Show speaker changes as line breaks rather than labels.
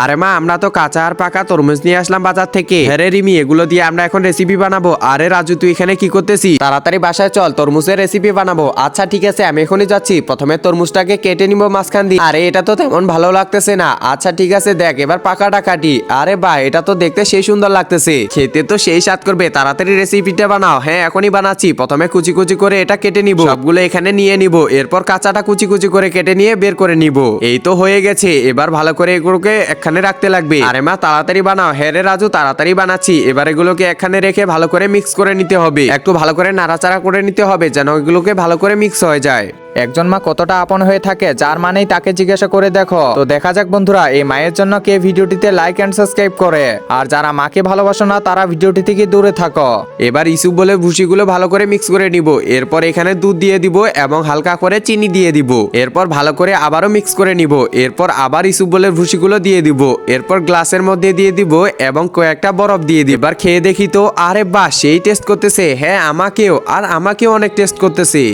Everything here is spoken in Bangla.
আরে মা, আমরা তো কাঁচা আর পাকা তরমুজ নিয়ে আসলাম বাজার থেকে। হ্যাঁ রিমি, এগুলো দিয়ে আমরা এখন রেসিপি বানাবো। আরে রাজু, তুই এখানে কি করতেছি? তাড়াতাড়ি বাসায় চল, তরমুজের রেসিপি বানাবো। আচ্ছা ঠিক আছে, আমি এখনই যাচ্ছি। প্রথমে তরমুজটাকে কেটে নিবো মাঝখান দিয়ে। আরে এটা তো তেমন ভালো লাগতেছে না। আচ্ছা ঠিক আছে, দেখ এবার পাকাটা কাটি। আরে বাহ, এটা তো দেখতে সেই সুন্দর লাগতেছে, খেতে তো সেই স্বাদ করবে। তাড়াতাড়ি রেসিপিটা বানাও। হ্যাঁ এখনই বানাচ্ছি। প্রথমে কুচি কুচি করে এটা কেটে নিব, সবগুলো এখানে নিয়ে নিব। এরপর কাঁচাটা কুচি কুচি করে কেটে নিয়ে বের করে নিব। এই তো হয়ে গেছে। এবার ভালো করে এগুলোকে একখানে রাখতে লাগবে। আরে মা তাড়াতাড়ি বানাও। হ্যাঁ রে রাজু, তাড়াতাড়ি বানাচ্ছি। এবার এগুলোকে একখানে রেখে ভালো করে মিক্স করে নিতে হবে। একটু ভালো করে নাড়াচাড়া করে নিতে হবে যেন এগুলোকে ভালো করে মিক্স হয়ে যায়।
একজন মা কতটা আপন হয়ে থাকে, যার মানেই তাকে জিজ্ঞাসা করে দেখো। তো দেখা যাক বন্ধুরা, এই মায়ের জন্য কে ভিডিওটিতে লাইক এন্ড সাবস্ক্রাইব করে, আর যারা মাকে ভালোবাসো না তারা ভিডিওটি থেকে দূরে থাকো।
এবার ইসু বলে ভুসিগুলো ভালো করে মিক্স করে নিব। এরপর এখানে দুধ দিয়ে দিব এবং হালকা করে চিনি দিয়ে দিব। এরপর ভালো করে আবারও মিক্স করে নিব। এরপর আবার ইসু বলে ভুসিগুলো দিয়ে দিব। এরপর গ্লাসের মধ্যে দিয়ে দিব এবং কয়েকটা বরফ দিয়ে দিব। এবার খেয়ে দেখি তো। আরে বাহ, সেই টেস্ট করতেছে। হ্যাঁ আমাকেও অনেক টেস্ট করতেছে।